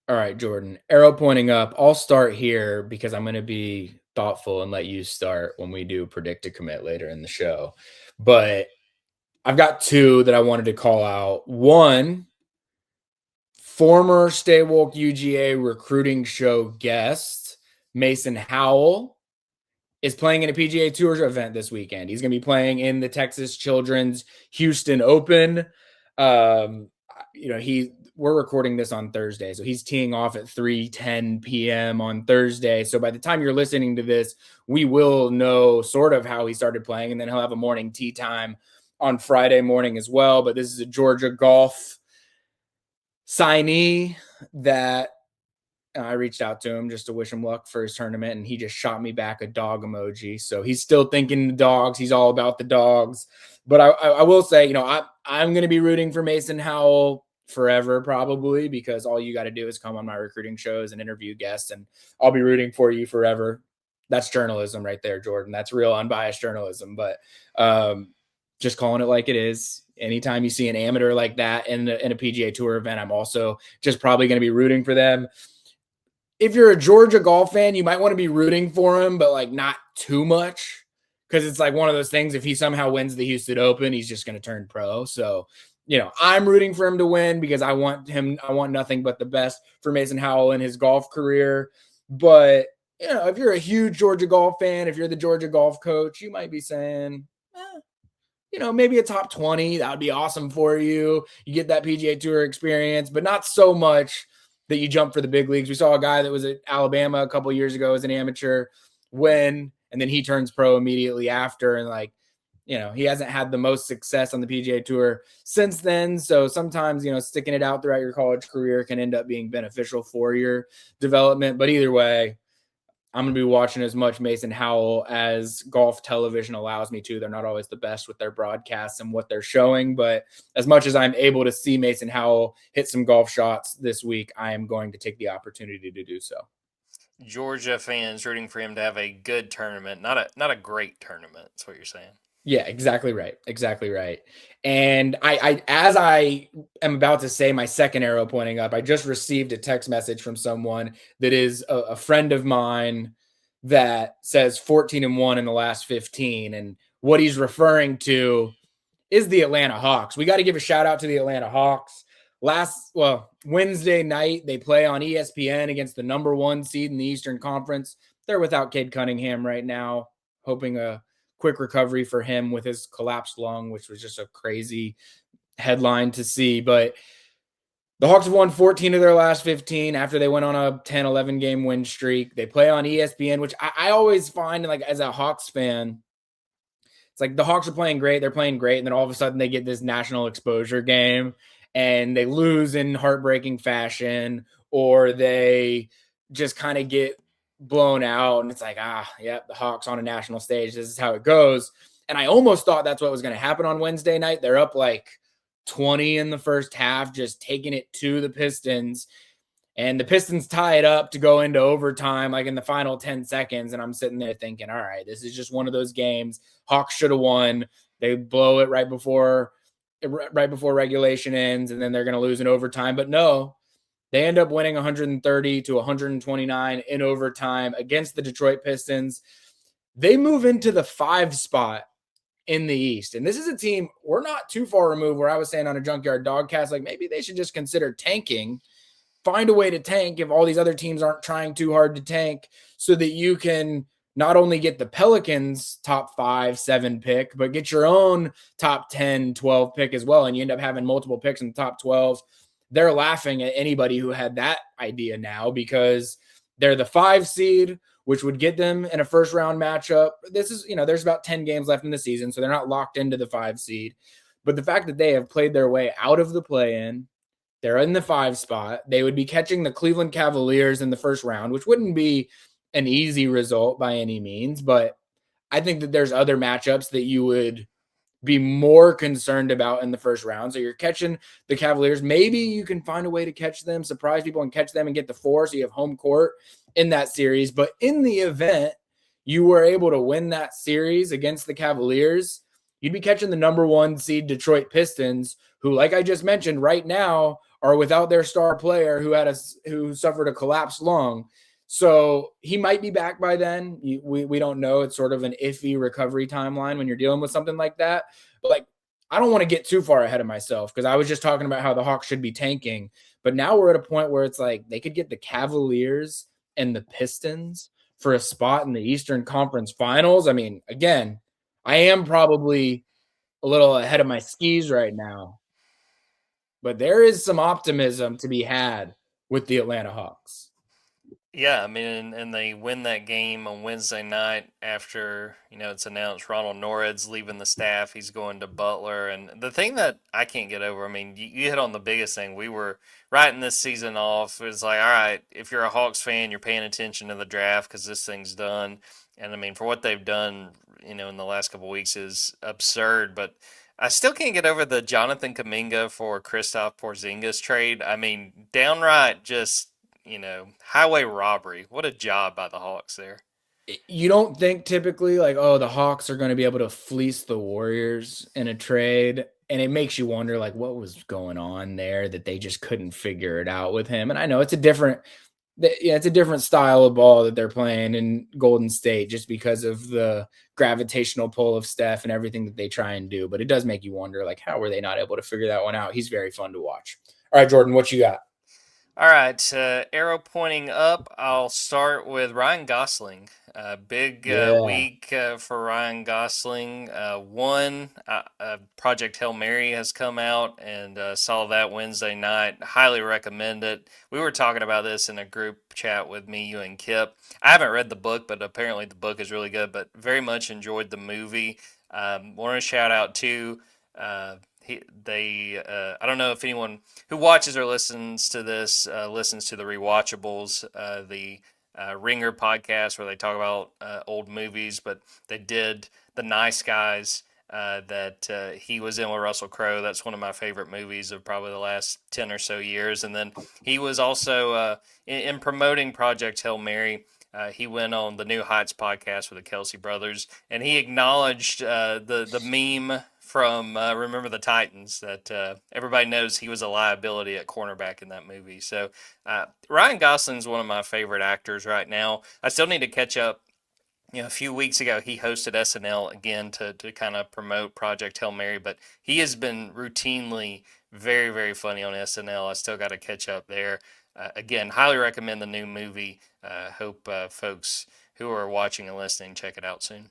All right, Jordan. Arrow pointing up. I'll start here because I'm going to be thoughtful and let you start when we do predict a commit later in the show. But I've got two that I wanted to call out. One, former Stay Woke UGA recruiting show guest, Mason Howell, is playing in a PGA Tour event this weekend. He's going to be playing in the Texas Children's Houston Open. Um, we're recording this on Thursday, so he's teeing off at 3:10 p.m. on Thursday. So by the time you're listening to this, we will know sort of how he started playing, and then he'll have a morning tee time on Friday morning as well. But this is a Georgia golf signee that I reached out to him just to wish him luck for his tournament, and he just shot me back a dog emoji. So he's still thinking the dogs. He's all about the dogs. But I will say, I'm going to be rooting for Mason Howell forever, probably, because all you got to do is come on my recruiting shows and interview guests, and I'll be rooting for you forever. That's journalism right there, Jordan. That's real unbiased journalism. But just calling it like it is. Anytime you see an amateur like that in a PGA Tour event, I'm also just probably going to be rooting for them. If you're a Georgia golf fan, you might want to be rooting for him, but like not too much, because it's like one of those things. If he somehow wins the Houston Open, he's just going to turn pro. So, I'm rooting for him to win because I want nothing but the best for Mason Howell in his golf career. But, if you're a huge Georgia golf fan, if you're the Georgia golf coach, you might be saying, maybe a top 20, that would be awesome for you. You get that PGA Tour experience, but not so much that you jump for the big leagues. We saw a guy that was at Alabama a couple years ago as an amateur win, and then he turns pro immediately after. And he hasn't had the most success on the PGA Tour since then. So sometimes, sticking it out throughout your college career can end up being beneficial for your development. But either way, I'm going to be watching as much Mason Howell as golf television allows me to. They're not always the best with their broadcasts and what they're showing, but as much as I'm able to see Mason Howell hit some golf shots this week, I am going to take the opportunity to do so. Georgia fans rooting for him to have a good tournament, not a great tournament. That's what you're saying. Yeah, exactly right. Exactly right. And I as I am about to say my second arrow pointing up, I just received a text message from someone that is a friend of mine that says 14-1 in the last 15. And what he's referring to is the Atlanta Hawks. We got to give a shout out to the Atlanta Hawks. Wednesday night, they play on ESPN against the number 1 seed in the Eastern Conference. They're without Cade Cunningham right now, hoping a quick recovery for him with his collapsed lung, which was just a crazy headline to see. But the Hawks have won 14 of their last 15 after they went on a 10, 11 game win streak. They play on ESPN, which I always find, like, as a Hawks fan, it's like the Hawks are playing great. They're playing great. And then all of a sudden they get this national exposure game and they lose in heartbreaking fashion, or they just kind of get blown out. And it's like, the Hawks on a national stage. This is how it goes. And I almost thought that's what was going to happen on Wednesday night. They're up like 20 in the first half, just taking it to the Pistons. And the Pistons tie it up to go into overtime, like in the final 10 seconds. And I'm sitting there thinking, all right, this is just one of those games. Hawks should have won. They blow it right before regulation ends, and then they're going to lose in overtime. But no, they end up winning 130 to 129 in overtime against the Detroit Pistons. They move into the 5 spot in the East. And this is a team, we're not too far removed, where I was saying on a Junkyard Dawgcast, like maybe they should just consider tanking, find a way to tank if all these other teams aren't trying too hard to tank, so that you can not only get the Pelicans top 5, 7 pick, but get your own top 10, 12 pick as well. And you end up having multiple picks in the top 12. They're laughing at anybody who had that idea now, because they're the 5 seed, which would get them in a first round matchup. This is, there's about 10 games left in the season, so they're not locked into the 5 seed. But the fact that they have played their way out of the play-in, they're in the 5 spot. They would be catching the Cleveland Cavaliers in the first round, which wouldn't be an easy result by any means. But I think that there's other matchups that you would be more concerned about in the first round. So you're catching the Cavaliers. Maybe you can find a way to catch them, surprise people and catch them and get the 4. So you have home court in that series. But in the event you were able to win that series against the Cavaliers, you'd be catching the number 1 seed Detroit Pistons, who, like I just mentioned, right now are without their star player who suffered a collapsed lung. So he might be back by then. We don't know. It's sort of an iffy recovery timeline when you're dealing with something like that. But like, I don't want to get too far ahead of myself because I was just talking about how the Hawks should be tanking. But now we're at a point where it's like they could get the Cavaliers and the Pistons for a spot in the Eastern Conference Finals. I mean, again, I am probably a little ahead of my skis right now, but there is some optimism to be had with the Atlanta Hawks. Yeah, I mean, and they win that game on Wednesday night after, it's announced Ronald Nored's leaving the staff. He's going to Butler. And the thing that I can't get over, I mean, you hit on the biggest thing. We were writing this season off. It was like, all right, if you're a Hawks fan, you're paying attention to the draft because this thing's done. And I mean, for what they've done, in the last couple of weeks is absurd. But I still can't get over the Jonathan Kuminga for Kristaps Porzingis trade. I mean, downright just highway robbery. What a job by the Hawks there. You don't think typically like, oh, the Hawks are going to be able to fleece the Warriors in a trade. And it makes you wonder like what was going on there that they just couldn't figure it out with him. And I know it's a different style of ball that they're playing in Golden State just because of the gravitational pull of Steph and everything that they try and do. But it does make you wonder like how were they not able to figure that one out? He's very fun to watch. All right, Jordan, what you got? All right, arrow pointing up. I'll start with Ryan Gosling. Big week for Ryan Gosling. Project Hail Mary has come out and saw that Wednesday night. Highly recommend it. We were talking about this in a group chat with me, you, and Kip. I haven't read the book, but apparently the book is really good, but very much enjoyed the movie. Want to shout out to I don't know if anyone who watches or listens to this listens to the Rewatchables, the Ringer podcast where they talk about old movies, but they did The Nice Guys that he was in with Russell Crowe. That's one of my favorite movies of probably the last 10 or so years. And then he was also in promoting Project Hail Mary. He went on the New Heights podcast with the Kelsey brothers, and he acknowledged the meme from Remember the Titans that everybody knows he was a liability at cornerback in that movie. So Ryan Gosling's one of my favorite actors right now. I still need to catch up. A few weeks ago, he hosted SNL again to kind of promote Project Hail Mary, but he has been routinely very, very funny on SNL. I still got to catch up there. Again, highly recommend the new movie. Hope folks who are watching and listening check it out soon.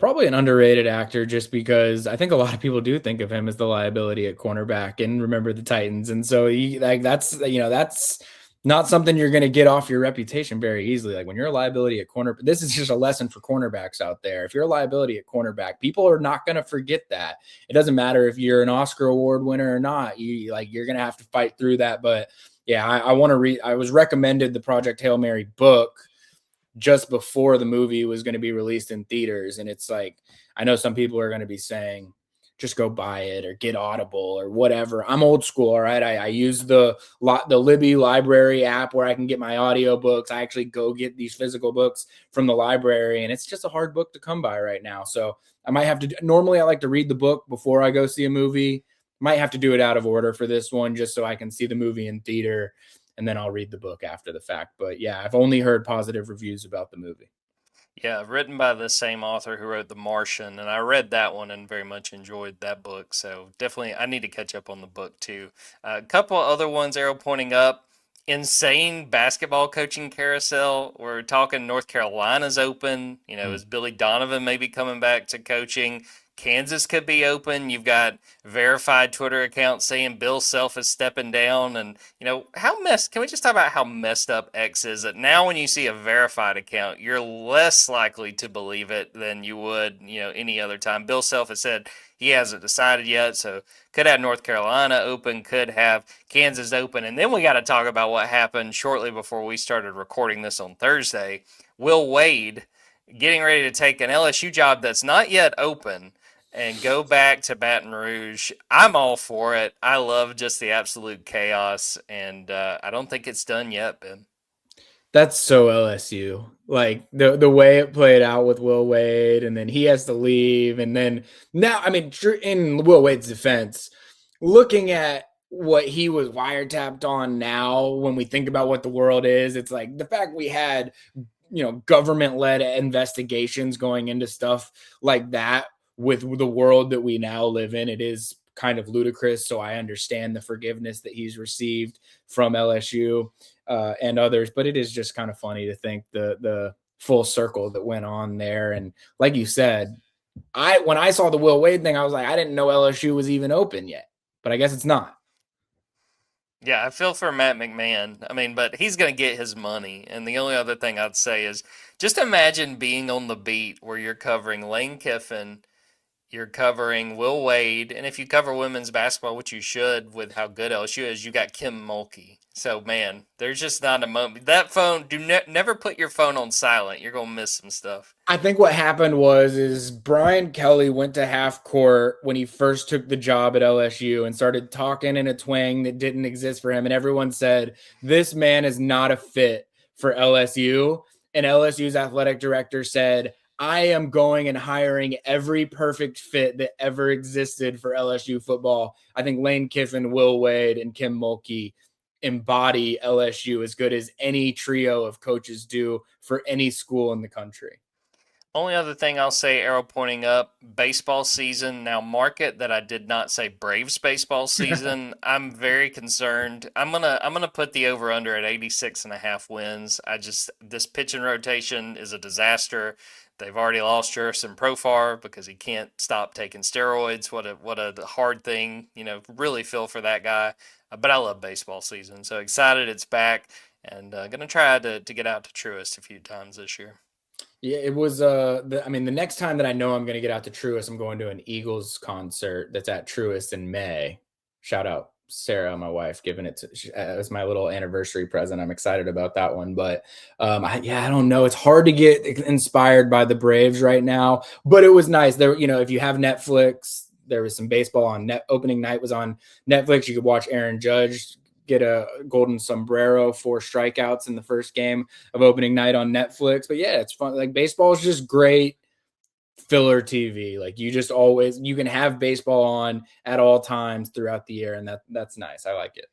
Probably an underrated actor just because I think a lot of people do think of him as the liability at cornerback and Remember the Titans. And so that's not something you're going to get off your reputation very easily. Like when you're a liability at corner, this is just a lesson for cornerbacks out there. If you're a liability at cornerback, people are not going to forget that. It doesn't matter if you're an Oscar award winner or not. You're going to have to fight through that. But yeah, I want to read. I was recommended the Project Hail Mary book just before the movie was going to be released in theaters. And it's like, I know some people are going to be saying, just go buy it or get Audible or whatever. I'm old school. All right. I use the Libby library app where I can get my audio books. I actually go get these physical books from the library, and it's just a hard book to come by right now. So I might have to, normally I like to read the book before I go see a movie. Might have to do it out of order for this one, just so I can see the movie in theater. And then I'll read the book after the fact. But yeah, I've only heard positive reviews about the movie. Yeah, written by the same author who wrote The Martian, and I read that one and very much enjoyed that book. So definitely, I need to catch up on the book too. A couple other ones, arrow pointing up. Insane basketball coaching carousel. We're talking North Carolina's open. Is Billy Donovan maybe coming back to coaching? Kansas could be open. You've got verified Twitter accounts saying Bill Self is stepping down. And, can we just talk about how messed up X is? That now when you see a verified account, you're less likely to believe it than you would, any other time. Bill Self has said he hasn't decided yet. So could have North Carolina open, could have Kansas open. And then we got to talk about what happened shortly before we started recording this on Thursday. Will Wade getting ready to take an LSU job that's not yet open and go back to Baton Rouge. I'm all for it. I love just the absolute chaos, and I don't think it's done yet, Ben. That's so LSU. Like the way it played out with Will Wade, and then he has to leave, and then now, I mean, in Will Wade's defense, looking at what he was wiretapped on now, when we think about what the world is, it's like the fact we had, government-led investigations going into stuff like that with the world that we now live in, it is kind of ludicrous. So I understand the forgiveness that he's received from LSU and others, but it is just kind of funny to think the full circle that went on there. And like you said, when I saw the Will Wade thing, I was like, I didn't know LSU was even open yet, but I guess it's not. Yeah, I feel for Matt McMahon. I mean, but he's going to get his money. And the only other thing I'd say is just imagine being on the beat where you're covering Lane Kiffin, you're covering Will Wade, and if you cover women's basketball, which you should with how good LSU is, you got Kim Mulkey. So, man, there's just not a moment. That phone, never put your phone on silent. You're going to miss some stuff. I think what happened is Brian Kelly went to half court when he first took the job at LSU and started talking in a twang that didn't exist for him. And everyone said, this man is not a fit for LSU. And LSU's athletic director said, I am going and hiring every perfect fit that ever existed for LSU football. I think Lane Kiffin, Will Wade, and Kim Mulkey embody LSU as good as any trio of coaches do for any school in the country. Only other thing I'll say, arrow pointing up, baseball season. Now, market that I did not say Braves baseball season. I'm very concerned. I'm gonna put the over under at 86.5 wins. This pitching rotation is a disaster. They've already lost Jerison Profar because he can't stop taking steroids. What a hard thing, really feel for that guy. But I love baseball season, so excited it's back, and gonna try to get out to Truist a few times this year. Yeah, it was. The next time that I know I'm going to get out to Truist, I'm going to an Eagles concert that's at Truist in May. Shout out Sarah, my wife, giving it as my little anniversary present. I'm excited about that one. But I don't know. It's hard to get inspired by the Braves right now. But it was nice. There, if you have Netflix, there was some baseball on net. Opening night was on Netflix. You could watch Aaron Judge get a golden sombrero, 4 strikeouts in the first game of opening night on Netflix. But yeah, it's fun. Like, baseball is just great filler TV. Like, you can have baseball on at all times throughout the year, and that's nice. I like it.